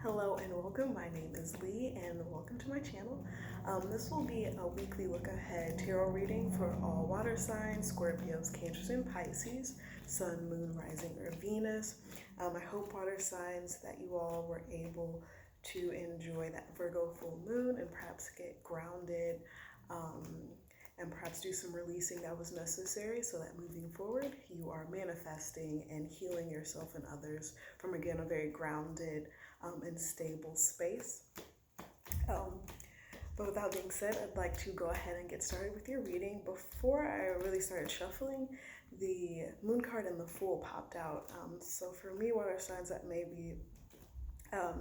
Hello and welcome. My name is Lee and welcome to my channel. This will be a weekly look ahead tarot reading for all water signs, Scorpios, Cancers, and Pisces, Sun, Moon, Rising, or Venus. I hope water signs that you all were able to enjoy that Virgo full moon and perhaps get grounded and perhaps do some releasing that was necessary so that moving forward you are manifesting and healing yourself and others from, again, a very grounded and stable space. But with that being said, I'd like to go ahead and get started with your reading. Before I really started shuffling, the moon card and the fool popped out. So for me, water signs, that may be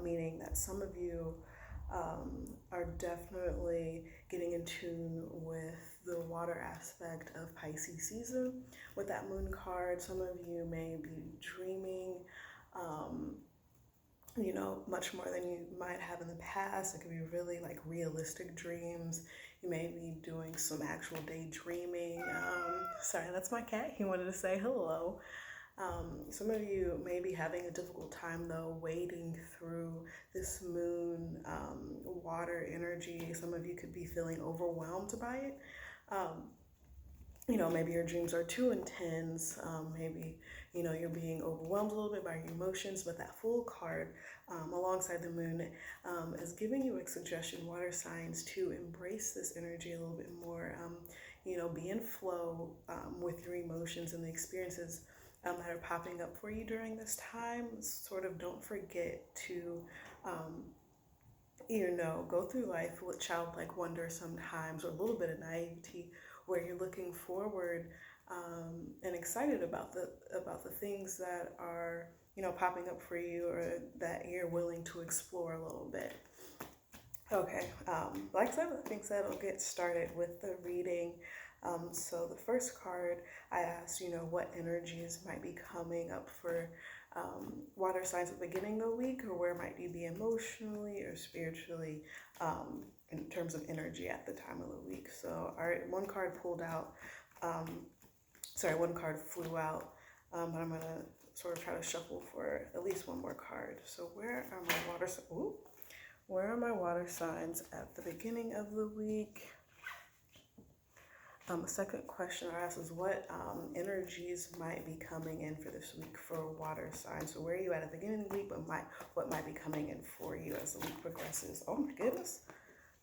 meaning that some of you are definitely getting in tune with the water aspect of Pisces season. With that moon card, some of you may be dreaming much more than you might have in the past. It could be really like realistic dreams. You may be doing some actual daydreaming. Sorry, that's my cat. He wanted to say hello. Some of you may be having a difficult time though, wading through this moon water energy. Some of you could be feeling overwhelmed by it. Maybe your dreams are too intense. Maybe, you're being overwhelmed a little bit by your emotions, but that Fool card alongside the moon is giving you a suggestion, water signs, to embrace this energy a little bit more. Be in flow with your emotions and the experiences that are popping up for you during this time. Sort of don't forget to go through life with childlike wonder sometimes, or a little bit of naivety, where you're looking forward and excited about the things that are popping up for you, or that you're willing to explore a little bit. Okay, like I said, that being said, I'll get started with the reading. So the first card, I asked, what energies might be coming up for water signs at the beginning of the week, or where might you be emotionally or spiritually in terms of energy at the time of the week. So, all right, one card flew out, but I'm going to sort of try to shuffle for at least one more card. So where are my water signs at the beginning of the week? The second question I asked is what energies might be coming in for this week for water signs. So where are you at the beginning of the week, but what might be coming in for you as the week progresses? Oh my goodness.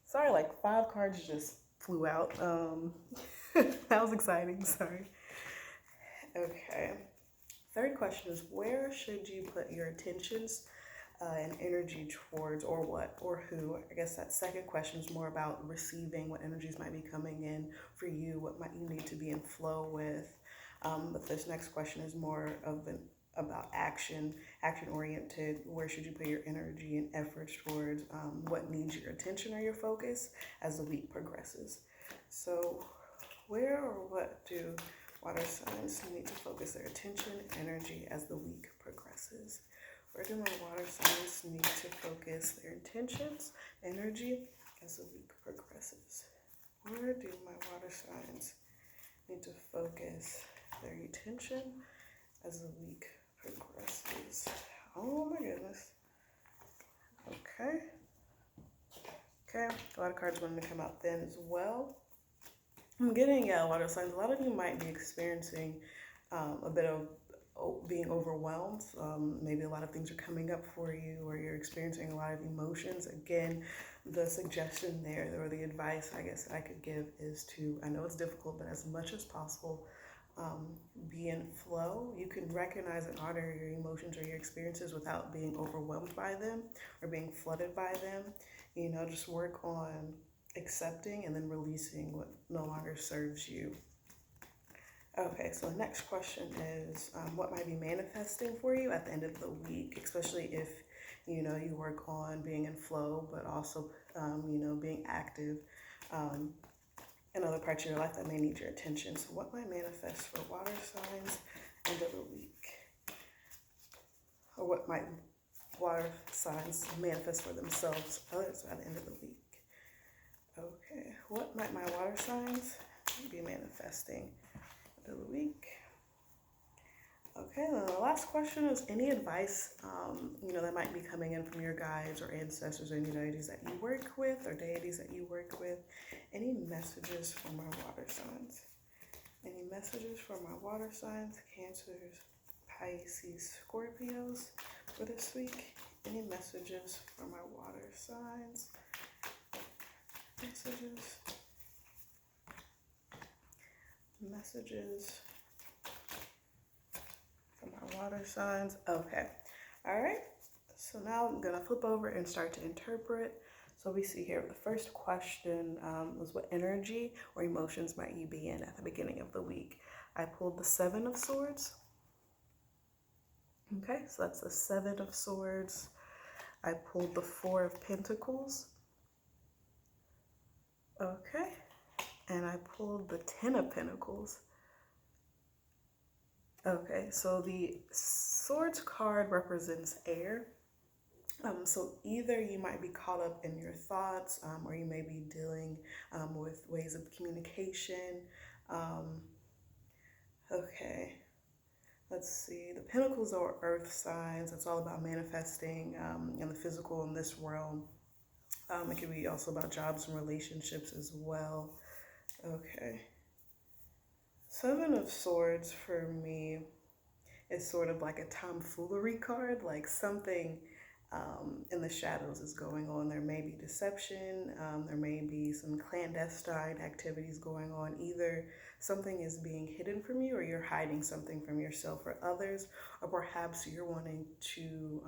Sorry, like 5 cards just flew out. That was exciting, sorry. Okay. Third question is, where should you put your attentions and energy towards, or what, or who? I guess that second question is more about receiving, what energies might be coming in for you, what might you need to be in flow with. But this next question is more about action oriented. Where should you put your energy and efforts towards? What needs your attention or your focus as the week progresses? So where or what do water signs need to focus their attention and energy as the week progresses? Where do my water signs need to focus their intentions, energy as the week progresses? Where do my water signs need to focus their attention as the week progresses? Oh my goodness. Okay, a lot of cards wanting to come out then as well. I'm getting water signs. A lot of you might be experiencing a bit of being overwhelmed. Maybe a lot of things are coming up for you, or you're experiencing a lot of emotions. Again, the suggestion there, or the advice I guess I could give, is to, I know it's difficult, but as much as possible, be in flow. You can recognize and honor your emotions or your experiences without being overwhelmed by them or being flooded by them. Just work on accepting and then releasing what no longer serves you. Okay, so the next question is what might be manifesting for you at the end of the week, especially if you work on being in flow, but also being active in other parts of your life that may need your attention. So what might manifest for water signs end of the week, or what might water signs manifest for themselves others at the end of the week? Okay, what might my water signs be manifesting end of the week? Okay, then the last question is any advice, that might be coming in from your guides or ancestors or any deities that you work with or deities that you work with. Any messages for my water signs? Any messages for my water signs, Cancers, Pisces, Scorpios for this week? Any messages for my water signs? Messages for my water signs. Okay. All right. So now I'm going to flip over and start to interpret. So we see here the first question was what energy or emotions might you be in at the beginning of the week? I pulled the Seven of Swords. Okay, so that's the Seven of Swords. I pulled the Four of Pentacles. Okay, and I pulled the Ten of Pentacles. Okay, so the Swords card represents air. So either you might be caught up in your thoughts, or you may be dealing with ways of communication. Okay, let's see. The Pentacles are earth signs. It's all about manifesting in the physical in this realm. It could be also about jobs and relationships as well. Okay. Seven of Swords for me is sort of like a tomfoolery card, like something in the shadows is going on. There may be deception, there may be some clandestine activities going on. Either something is being hidden from you or you're hiding something from yourself or others, or perhaps you're wanting to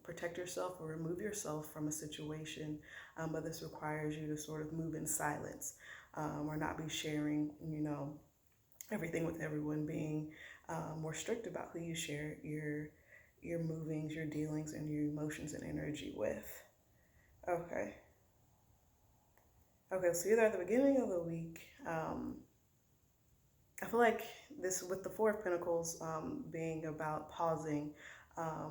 protect yourself or remove yourself from a situation, but this requires you to sort of move in silence or not be sharing, everything with everyone, being more strict about who you share your movings, your dealings, and your emotions and energy with. Okay. Okay, so either at the beginning of the week, I feel like this, with the Four of Pentacles being about pausing,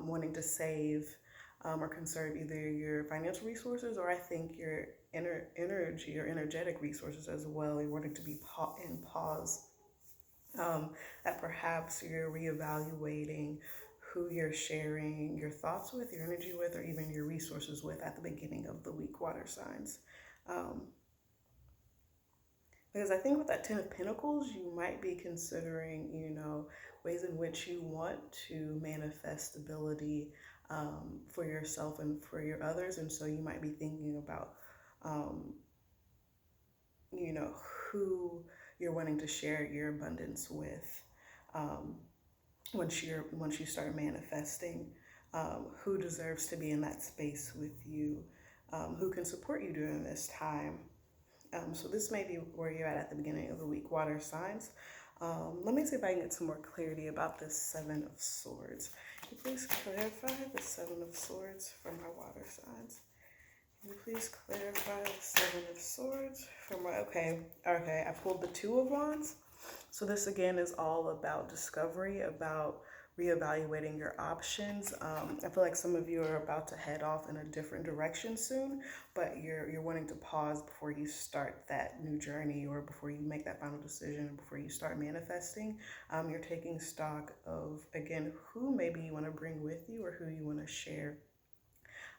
wanting to save or conserve either your financial resources or I think your energy or energetic resources as well. You're wanting to be in pause. That perhaps you're reevaluating who you're sharing your thoughts with, your energy with, or even your resources with at the beginning of the week, water signs. Because I think with that Ten of Pentacles, you might be considering, ways in which you want to manifest stability for yourself and for your others. And so you might be thinking about, who you're wanting to share your abundance with. Once you start manifesting, who deserves to be in that space with you, who can support you during this time. So this may be where you're at the beginning of the week, water signs. Let me see if I can get some more clarity about this Seven of Swords. Can you please clarify the Seven of Swords for my water signs? Can you please clarify the Seven of Swords for my, okay, I pulled the Two of Wands. So this again is all about discovery, about reevaluating your options. I feel like some of you are about to head off in a different direction soon, but you're wanting to pause before you start that new journey or before you make that final decision, before you start manifesting. You're taking stock of, again, who maybe you want to bring with you or who you want to share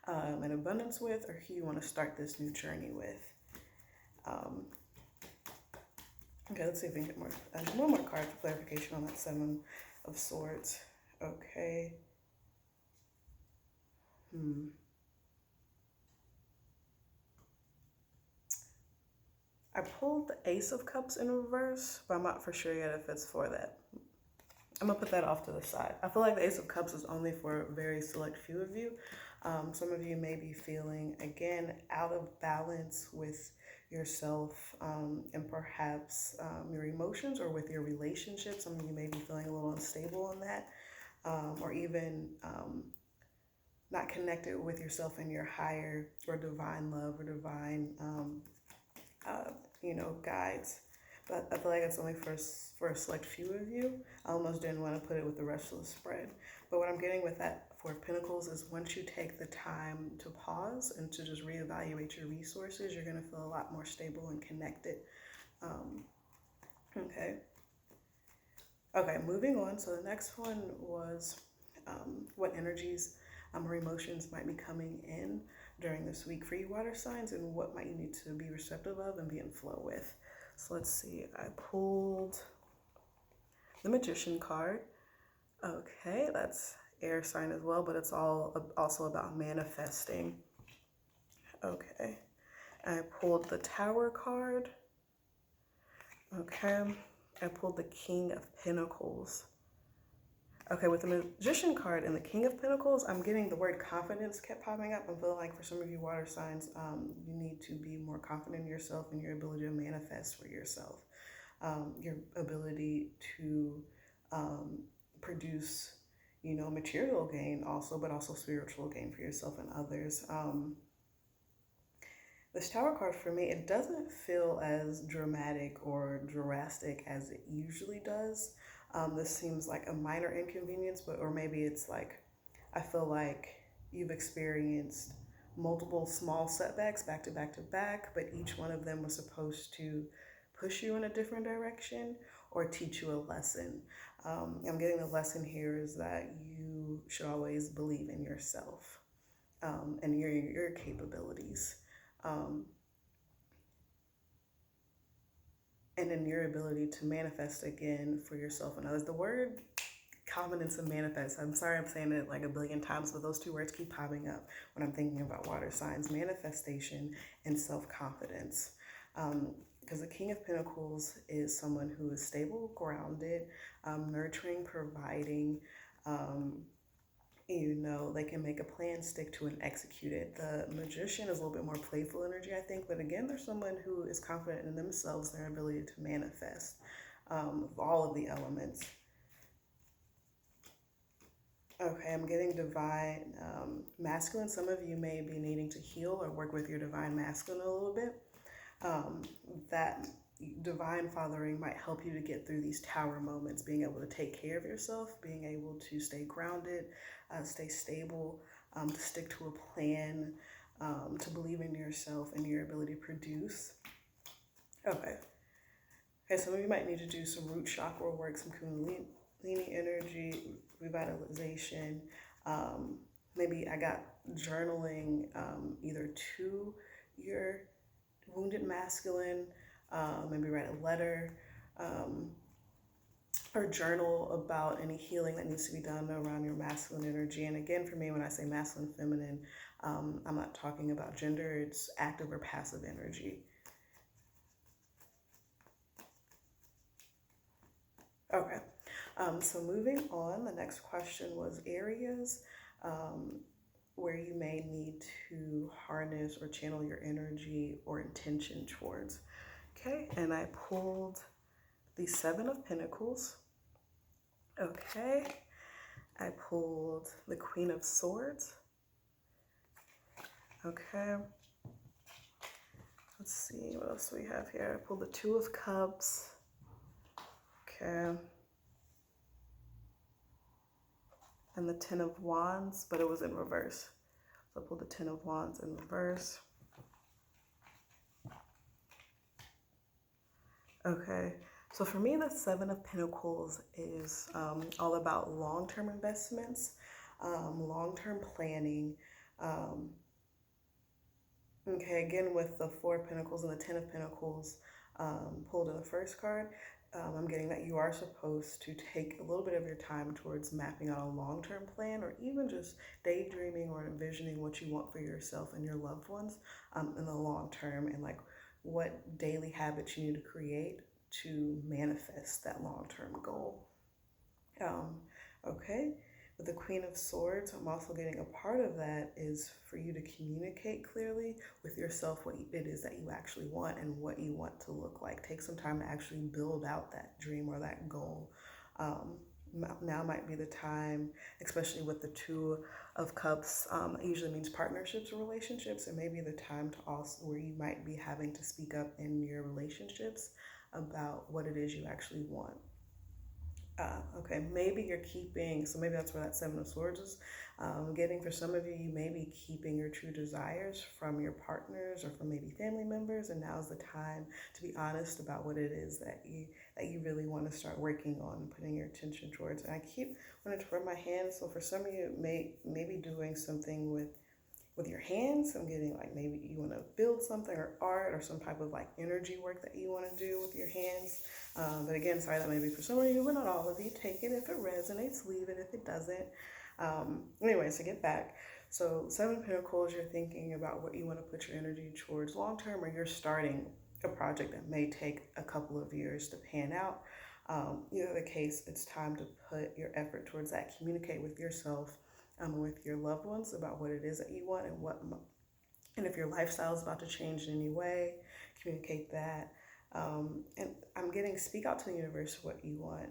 an abundance with or who you want to start this new journey with. Okay, let's see if we can get one more card for clarification on that Seven of Swords. Okay. I pulled the Ace of Cups in reverse, but I'm not for sure yet if it's for that. I'm gonna put that off to the side. I feel like the Ace of Cups is only for a very select few of you. Some of you may be feeling, again, out of balance with yourself and perhaps your emotions or with your relationships. Some of you may be feeling a little unstable in that, or even not connected with yourself and your higher or divine love or divine, guides. But I feel like it's only for a select few of you. I almost didn't want to put it with the rest of the spread. But what I'm getting with that Four of Pentacles is once you take the time to pause and to just reevaluate your resources, you're going to feel a lot more stable and connected. Okay. Okay, moving on. So the next one was what energies or emotions might be coming in during this week for you, water signs, and what might you need to be receptive of and be in flow with. So let's see. I pulled the Magician card. Okay, that's air sign as well, but it's all also about manifesting. Okay, I pulled the Tower card. Okay, I pulled the King of Pentacles. Okay, with the Magician card and the King of Pentacles, I'm getting the word confidence kept popping up. I'm feeling like for some of you water signs, you need to be more confident in yourself and your ability to manifest for yourself. Your ability to produce, material gain also, but also spiritual gain for yourself and others. This Tower card for me, it doesn't feel as dramatic or drastic as it usually does. This seems like a minor inconvenience, or maybe it's like, I feel like you've experienced multiple small setbacks back to back to back, but each one of them was supposed to push you in a different direction or teach you a lesson. I'm getting the lesson here is that you should always believe in yourself and your capabilities. And in your ability to manifest again for yourself and others. The word confidence and manifest, I'm sorry I'm saying it like a billion times, but those two words keep popping up when I'm thinking about water signs: manifestation and self-confidence. Because the King of Pentacles is someone who is stable, grounded, nurturing, providing. They can make a plan, stick to, and execute it. The Magician is a little bit more playful energy, I think, but again, there's someone who is confident in themselves, their ability to manifest all of the elements. Okay, I'm getting divine masculine. Some of you may be needing to heal or work with your divine masculine a little bit. That divine fathering might help you to get through these tower moments, being able to take care of yourself, being able to stay grounded, stay stable, to stick to a plan, to believe in yourself and your ability to produce. Okay, some of you might need to do some root chakra work, some kundalini energy, revitalization. Maybe I got journaling either to your wounded masculine, maybe write a letter, or journal about any healing that needs to be done around your masculine energy. And again, for me, when I say masculine, feminine, I'm not talking about gender, it's active or passive energy. Okay, so moving on, the next question was areas where you may need to harness or channel your energy or intention towards. Okay, and I pulled the Seven of Pentacles. Okay, I pulled the Queen of Swords. Okay, let's see what else we have here. I pulled the Two of Cups. Okay, and the Ten of Wands, but it was in reverse. So I pulled the Ten of Wands in reverse. Okay, so for me, the Seven of Pentacles is all about long-term investments, long-term planning. Okay, again, with the Four of Pentacles and the Ten of Pentacles pulled in the first card, I'm getting that you are supposed to take a little bit of your time towards mapping out a long-term plan, or even just daydreaming or envisioning what you want for yourself and your loved ones in the long term, and like what daily habits you need to create to manifest that long-term goal. Okay, with the Queen of Swords, I'm also getting a part of that is for you to communicate clearly with yourself what it is that you actually want and what you want to look like. Take some time to actually build out that dream or that goal. Now might be the time, especially with the Two of Cups, it usually means partnerships or relationships, and maybe the time to also where you might be having to speak up in your relationships about what it is you actually want. Okay, maybe you're keeping, so maybe that's where that Seven of Swords is getting. For some of you, you may be keeping your true desires from your partners or from maybe family members, and now's the time to be honest about what it is that you really want to start working on and putting your attention towards. And I keep wanting to rub my hands, so for some of you, maybe doing something with your hands. I'm getting like maybe you want to build something or art or some type of like energy work that you want to do with your hands. But again, sorry, that may be for some of you, but not all of you. Take it if it resonates, leave it if it doesn't. Anyways, to get back. So Seven of Pentacles, you're thinking about what you want to put your energy towards long term, or you're starting a project that may take a couple of years to pan out. Either the case, it's time to put your effort towards that. Communicate with yourself, with your loved ones about what it is that you want and if your lifestyle is about to change in any way, communicate that. And I'm getting, speak out to the universe what you want.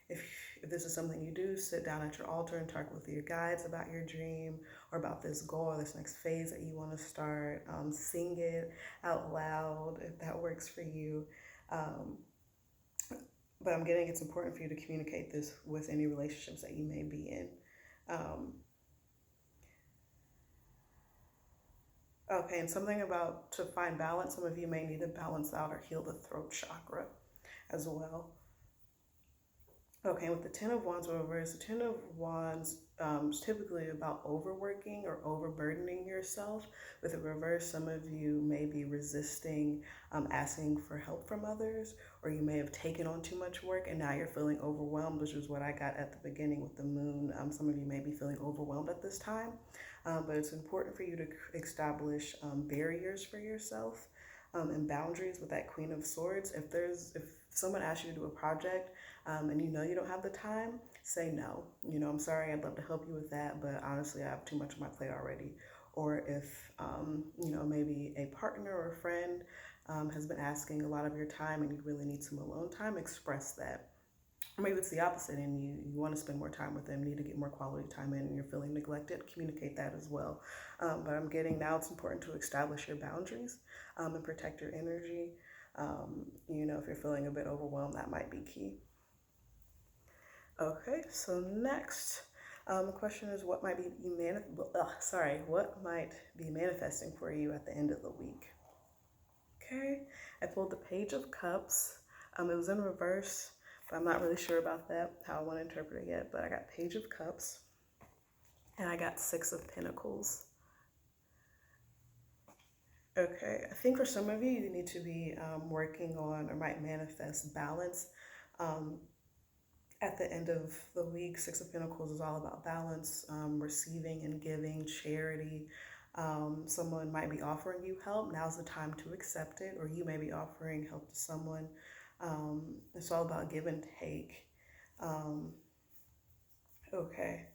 If this is something you do, sit down at your altar and talk with your guides about your dream or about this goal or this next phase that you want to start. Sing it out loud if that works for you. But I'm getting, it's important for you to communicate this with any relationships that you may be in. Okay, and something about to find balance, some of you may need to balance out or heal the throat chakra as well. Okay, with the Ten of Wands reverse, the Ten of Wands is typically about overworking or overburdening yourself. With the reverse, some of you may be resisting asking for help from others, or you may have taken on too much work and now you're feeling overwhelmed, which is what I got at the beginning with the moon. Some of you may be feeling overwhelmed at this time, but it's important for you to establish barriers for yourself and boundaries with that Queen of Swords. If someone asks you to do a project and you know you don't have the time, say no. I'm sorry, I'd love to help you with that, but honestly, I have too much on my plate already. Or if, maybe a partner or a friend has been asking a lot of your time and you really need some alone time, express that. Or maybe it's the opposite and you want to spend more time with them, need to get more quality time in, and you're feeling neglected, communicate that as well. But I'm getting now it's important to establish your boundaries and protect your energy. If you're feeling a bit overwhelmed, that might be key. Okay, so next, the question is what might be manifesting for you at the end of the week? Okay, I pulled the Page of Cups. It was in reverse, but I'm not really sure about that, how I want to interpret it yet, but I got Page of Cups and I got Six of Pentacles. Okay, I think for some of you, you need to be working on or might manifest balance. At the end of the week, Six of Pentacles is all about balance, receiving and giving, charity. Someone might be offering you help. Now's the time to accept it, or you may be offering help to someone. It's all about give and take. Okay.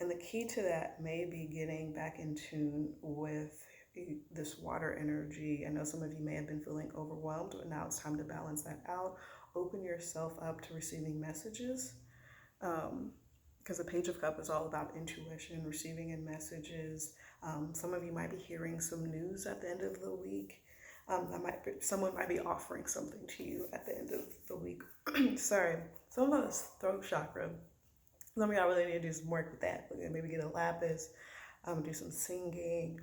And the key to that may be getting back in tune with this water energy. I know some of you may have been feeling overwhelmed, but now it's time to balance that out. Open yourself up to receiving messages. Because the Page of Cups is all about intuition, receiving in messages. Some of you might be hearing some news at the end of the week. Someone might be offering something to you at the end of the week. Sorry, some of us throat chakra. Some of y'all really need to do some work with that. Maybe get a lapis, do some singing,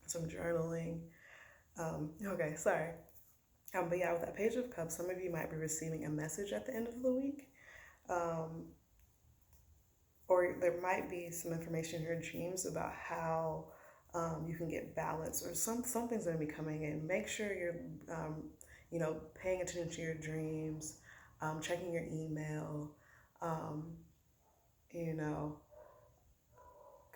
some journaling. Okay, sorry. But yeah, with that Page of Cups, some of you might be receiving a message at the end of the week. Or there might be some information in your dreams about how you can get balance, or something's going to be coming in. Make sure you're, paying attention to your dreams, checking your email,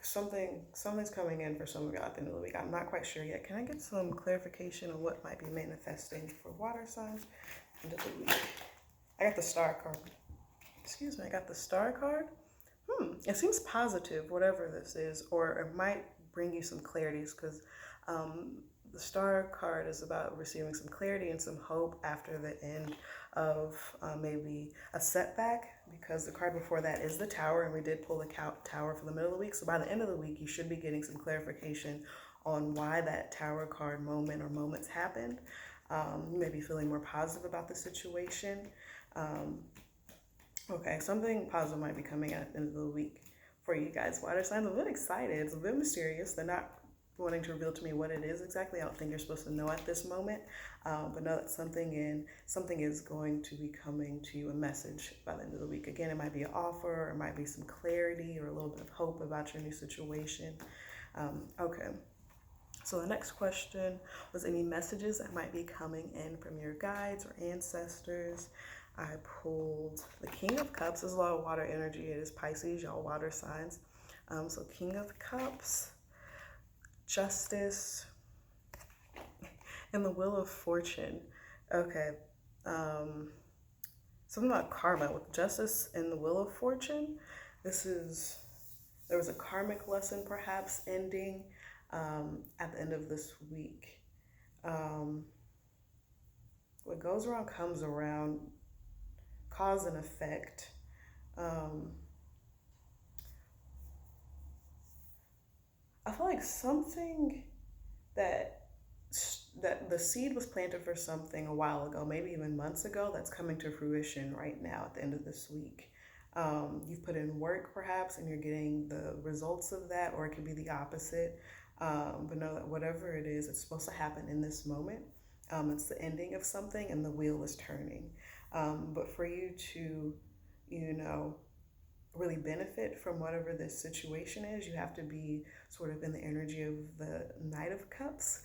something's coming in for some of y'all at the end of the week. I'm not quite sure yet. Can I get some clarification on what might be manifesting for water signs at the end of the week? I got the Star card. Excuse me, I got the Star card. It seems positive, whatever this is, or it might bring you some clarities, because the Star card is about receiving some clarity and some hope after the end of maybe a setback, because the card before that is the Tower, and we did pull the Tower for the middle of the week. So by the end of the week, you should be getting some clarification on why that Tower card moment or moments happened. You may be feeling more positive about the situation. Okay, something positive might be coming at the end of the week for you guys. Water signs, I'm a bit excited. It's a bit mysterious. They're not wanting to reveal to me what it is exactly. I don't think you're supposed to know at this moment, but know that something is going to be coming to you, a message by the end of the week. Again, it might be an offer, or it might be some clarity or a little bit of hope about your new situation. Okay. So the next question was any messages that might be coming in from your guides or ancestors. I pulled the King of Cups. There's a lot of water energy. It is Pisces, y'all water signs. So King of Cups, Justice, and the Wheel of Fortune. Okay. Something about karma with Justice and the Wheel of Fortune. There was a karmic lesson perhaps ending at the end of this week. What goes around comes around, cause and effect. I feel like something that that the seed was planted for something a while ago, maybe even months ago, that's coming to fruition right now at the end of this week. You've put in work perhaps and you're getting the results of that, or it could be the opposite. But know that whatever it is, it's supposed to happen in this moment. It's the ending of something and the wheel is turning. But for you to, you know, really benefit from whatever this situation is, you have to be sort of in the energy of the Knight of Cups,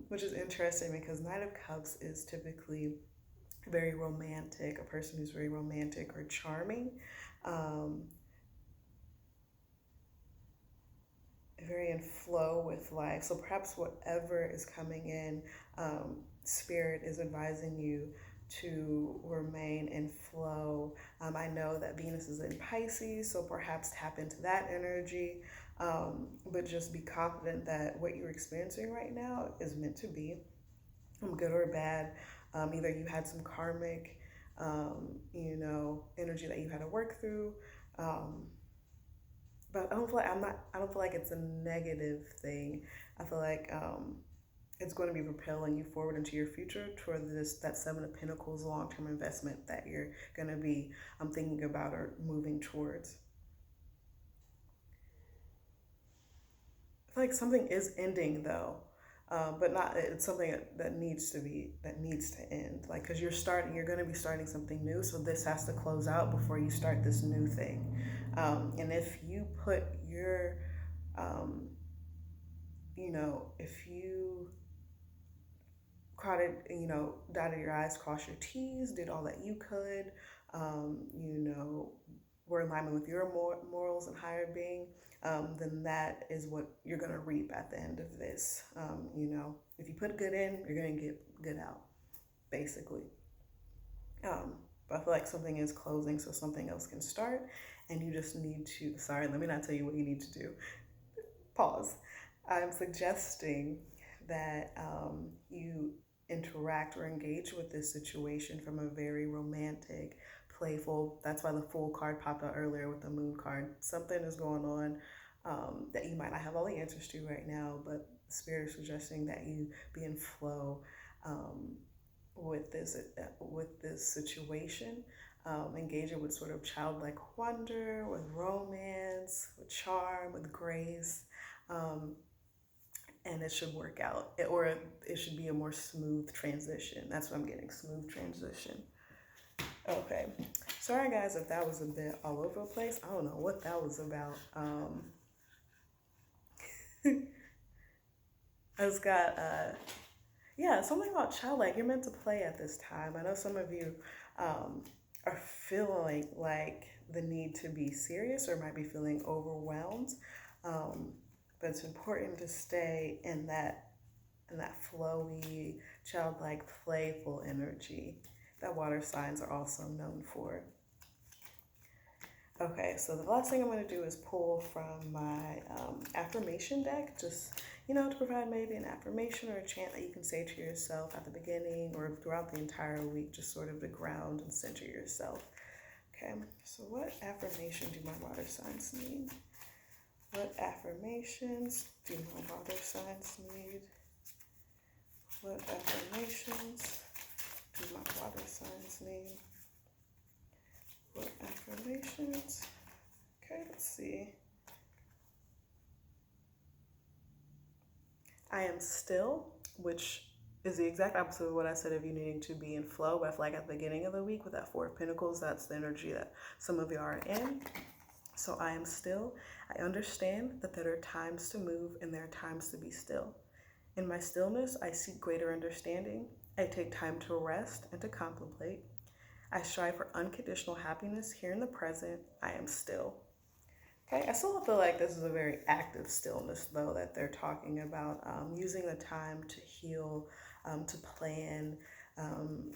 which is interesting because Knight of Cups is typically very romantic, a person who's very romantic or charming, um, very in flow with life. So perhaps whatever is coming in, Spirit is advising you to remain in flow. I know that Venus is in Pisces, so perhaps tap into that energy, but just be confident that what you're experiencing right now is meant to be, good or bad. Either you had some karmic, energy that you had to work through. But I don't feel like it's a negative thing. I feel like it's going to be propelling you forward into your future toward that Seven of Pentacles long term investment that you're going to be thinking about or moving towards. I feel like something is ending though, but not. It's something that needs to end. Like because you're going to be starting something new, so this has to close out before you start this new thing. And if you put your, if you dotted your I's, crossed your T's, did all that you could, um, you know, were in alignment with your morals and higher being, then that is what you're going to reap at the end of this. If you put good in, you're going to get good out, basically. But I feel like something is closing so something else can start, and you just need to, sorry, let me not tell you what you need to do. Pause. I'm suggesting that you interact or engage with this situation from a very romantic, playful. That's why the Fool card popped out earlier with the Moon card. Something is going on that you might not have all the answers to right now, but the Spirit is suggesting that you be in flow with this situation. Engage it with sort of childlike wonder, with romance, with charm, with grace. And it should work out, or it should be a more smooth transition. That's what I'm getting, smooth transition. Okay, sorry guys if that was a bit all over the place. I don't know what that was about. I just got, something about childlike. You're meant to play at this time. I know some of you are feeling like the need to be serious or might be feeling overwhelmed. But it's important to stay in that flowy, childlike, playful energy that water signs are also known for. Okay, so the last thing I'm going to do is pull from my affirmation deck, just, to provide maybe an affirmation or a chant that you can say to yourself at the beginning or throughout the entire week, just sort of to ground and center yourself. Okay, so what affirmation do my water signs need? What affirmations do my water signs need? What affirmations do my water signs need? for affirmations. Okay, let's see. I am still, which is the exact opposite of what I said of you needing to be in flow. But I feel like at the beginning of the week with that Four of Pentacles, that's the energy that some of you are in. So I am still. I understand that there are times to move and there are times to be still. In my stillness, I seek greater understanding. I take time to rest and to contemplate. I strive for unconditional happiness here in the present. I am still. Okay, I still feel like this is a very active stillness, though, that they're talking about, using the time to heal, to plan,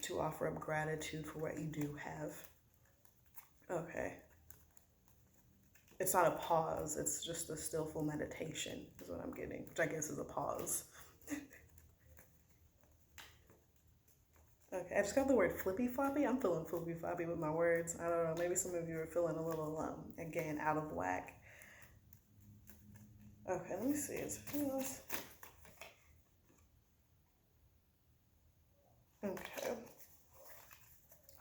to offer up gratitude for what you do have. Okay. It's not a pause, it's just a stillful meditation, is what I'm getting, which I guess is a pause. Okay, I just got the word flippy floppy. I'm feeling flippy floppy with my words. I don't know, maybe some of you are feeling a little, again, out of whack. Okay, let me see. Is there anything else? Okay.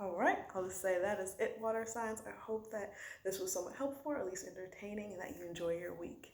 All right, I'll just say that is it, water signs. I hope that this was somewhat helpful, or at least entertaining, and that you enjoy your week.